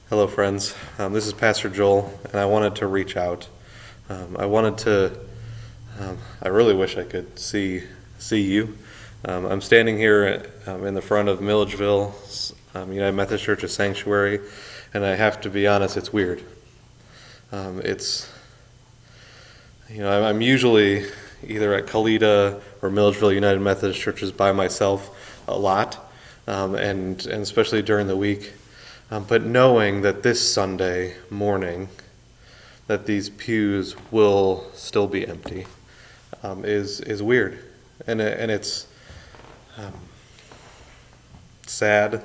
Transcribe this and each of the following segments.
Hello, friends. This is Pastor Joel, and I wanted to reach out. I wanted to. I really wish I could see you. I'm standing here in the front of Milledgeville United Methodist Church's sanctuary, and I have to be honest, it's weird. It's I'm usually either at Kalita or Milledgeville United Methodist Churches by myself a lot, and especially during the week. But knowing that this Sunday morning that these pews will still be empty is weird, and it's sad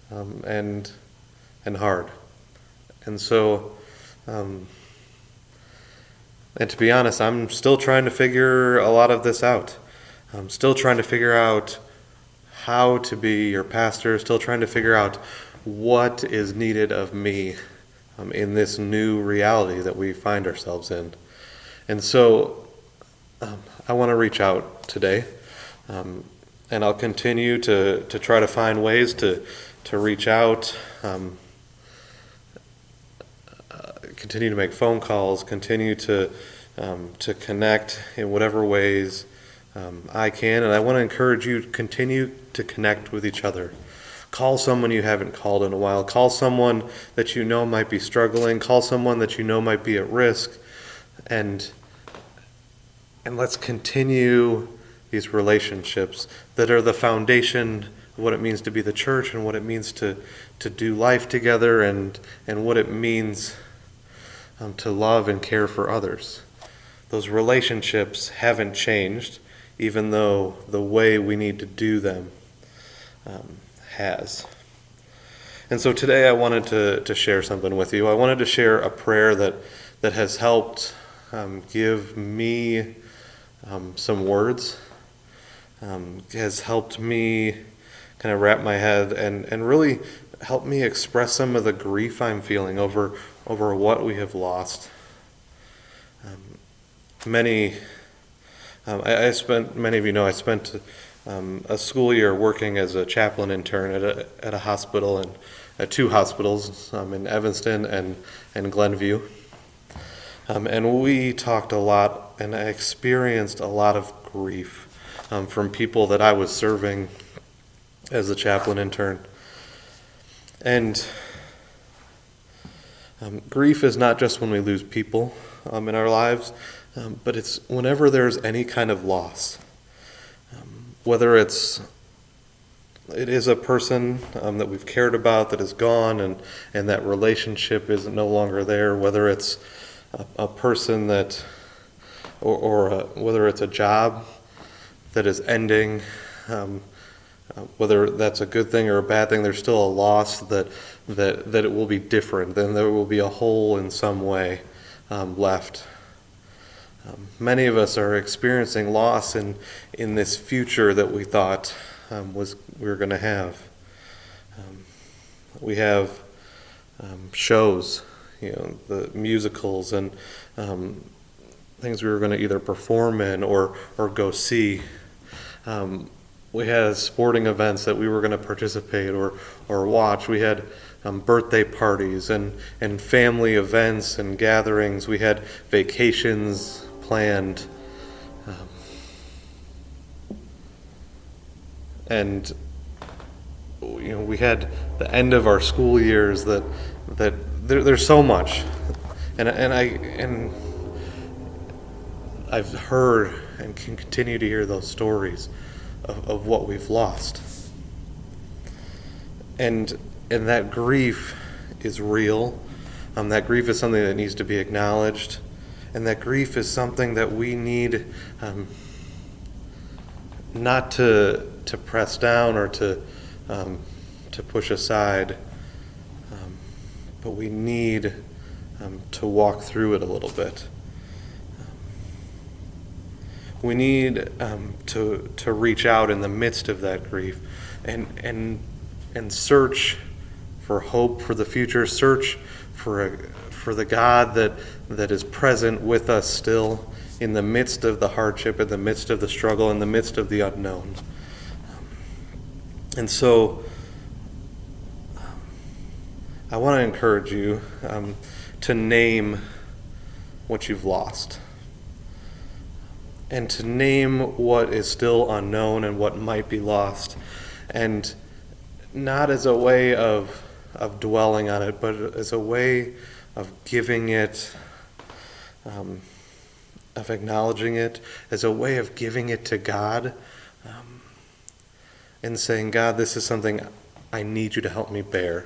and hard, and so and to be honest, I'm still trying to figure a lot of this out. I'm still trying to figure out how to be your pastor. Still trying to figure out what is needed of me in this new reality that we find ourselves in. And so I want to reach out today, and I'll continue to try to find ways to reach out, continue to make phone calls, continue to connect in whatever ways I can. And I want to encourage you to continue to connect with each other. Call someone you haven't called in a while. Call someone that you know might be struggling. Call someone that you know might be at risk. And let's continue these relationships that are the foundation of what it means to be the church and what it means to do life together and what it means to love and care for others. Those relationships haven't changed, even though the way we need to do them has. And so today I wanted to share something with you. I wanted to share a prayer that has helped give me some words, has helped me kind of wrap my head and really help me express some of the grief I'm feeling over what we have lost. Many of you know I spent a school year working as a chaplain intern at a hospital, and at two hospitals in Evanston and Glenview. And we talked a lot, and I experienced a lot of grief from people that I was serving as a chaplain intern. And grief is not just when we lose people in our lives, but it's whenever there's any kind of loss. Whether it is a person that we've cared about that is gone and that relationship is no longer there, whether it's a person that, or whether it's a job that is ending, whether that's a good thing or a bad thing, there's still a loss that it will be different, then there will be a hole in some way left. Many of us are experiencing loss in this future that we thought we were going to have. We have shows, the musicals and things we were going to either perform in or go see. We had sporting events that we were going to participate or watch. We had birthday parties and family events and gatherings. We had vacations planned, and we had the end of our school years that there's so much, and I've heard and can continue to hear those stories of what we've lost, and that grief is real. That grief is something that needs to be acknowledged. And that grief is something that we need not to press down or to push aside, but we need to walk through it a little bit. We need to reach out in the midst of that grief and search for hope for the future, search for the God that is present with us still in the midst of the hardship, in the midst of the struggle, in the midst of the unknown. And so I want to encourage you to name what you've lost, and to name what is still unknown and what might be lost, and not as a way of dwelling on it, but as a way of giving it, of acknowledging it, as a way of giving it to God, and saying, God, this is something I need you to help me bear.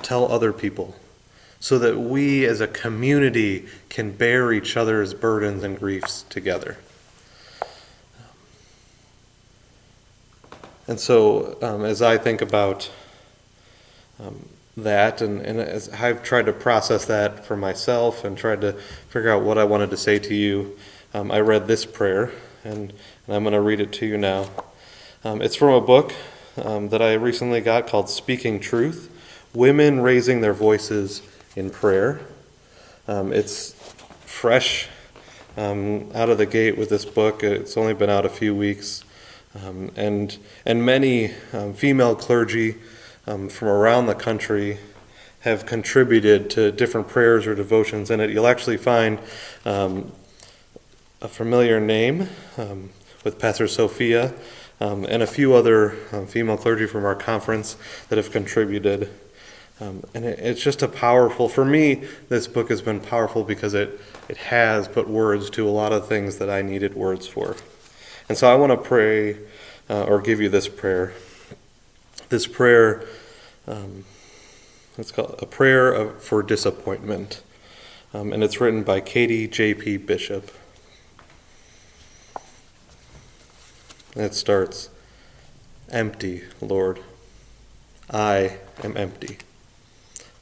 Tell other people, so that we as a community can bear each other's burdens and griefs together. And so as I think about that, and as I've tried to process that for myself and tried to figure out what I wanted to say to you, I read this prayer, and I'm going to read it to you now. It's from a book that I recently got called Speaking Truth: Women Raising Their Voices in Prayer. It's fresh out of the gate with this book. It's only been out a few weeks. And many female clergy from around the country have contributed to different prayers or devotions in it. You'll actually find a familiar name with Pastor Sophia and a few other female clergy from our conference that have contributed. And it's just a powerful, for me, this book has been powerful because it has put words to a lot of things that I needed words for. And so I want to pray or give you this prayer. This prayer, it's called A Prayer for Disappointment. And it's written by Katie J.P. Bishop. And it starts, Empty, Lord. I am empty.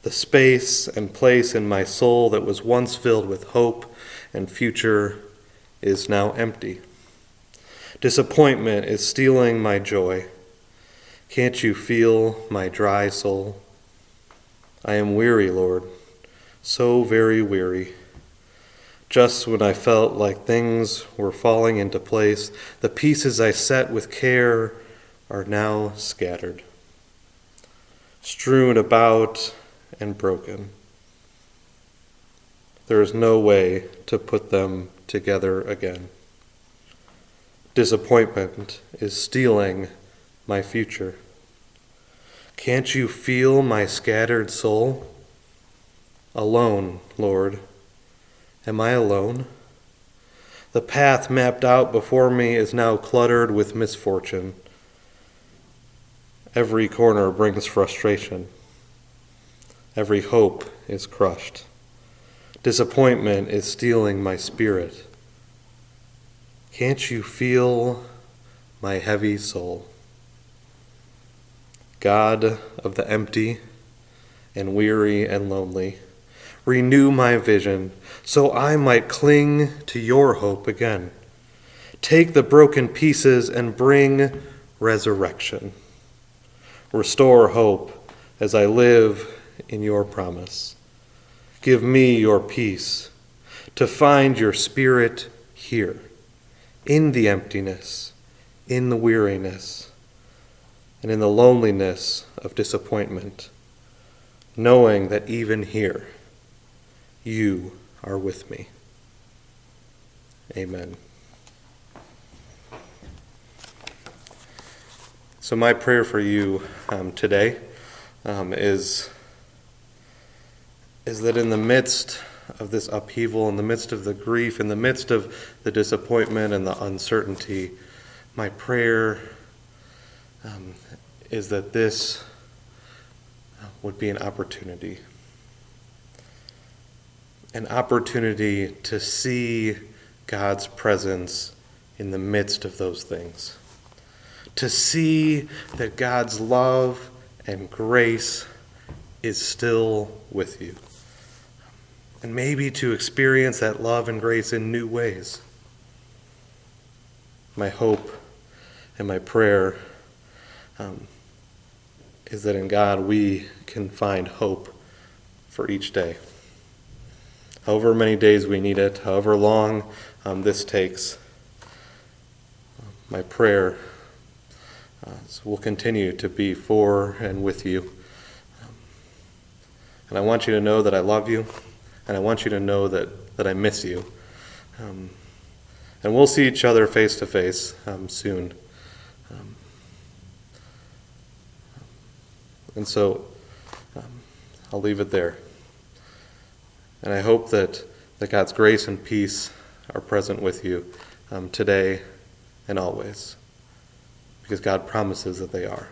The space and place in my soul that was once filled with hope and future is now empty. Disappointment is stealing my joy. Can't you feel my dry soul? I am weary, Lord, so very weary. Just when I felt like things were falling into place, the pieces I set with care are now scattered, strewn about and broken. There is no way to put them together again. Disappointment is stealing my future. Can't you feel my scattered soul? Alone, Lord. Am I alone? The path mapped out before me is now cluttered with misfortune. Every corner brings frustration. Every hope is crushed. Disappointment is stealing my spirit. Can't you feel my heavy soul? God of the empty and weary and lonely, renew my vision so I might cling to your hope again. Take the broken pieces and bring resurrection. Restore hope as I live in your promise. Give me your peace to find your spirit here, in the emptiness, in the weariness, and in the loneliness of disappointment, knowing that even here, you are with me. Amen. So my prayer for you today is that in the midst of this upheaval, in the midst of the grief, in the midst of the disappointment and the uncertainty, my prayer is that this would be an opportunity to see God's presence in the midst of those things, to see that God's love and grace is still with you, and maybe to experience that love and grace in new ways. My hope and my prayer is that in God we can find hope for each day. However many days we need it, however long this takes, my prayer So we'll continue to be for and with you. And I want you to know that I love you, and I want you to know that I miss you. And we'll see each other face to face soon. And so I'll leave it there. And I hope that God's grace and peace are present with you today and always, because God promises that they are.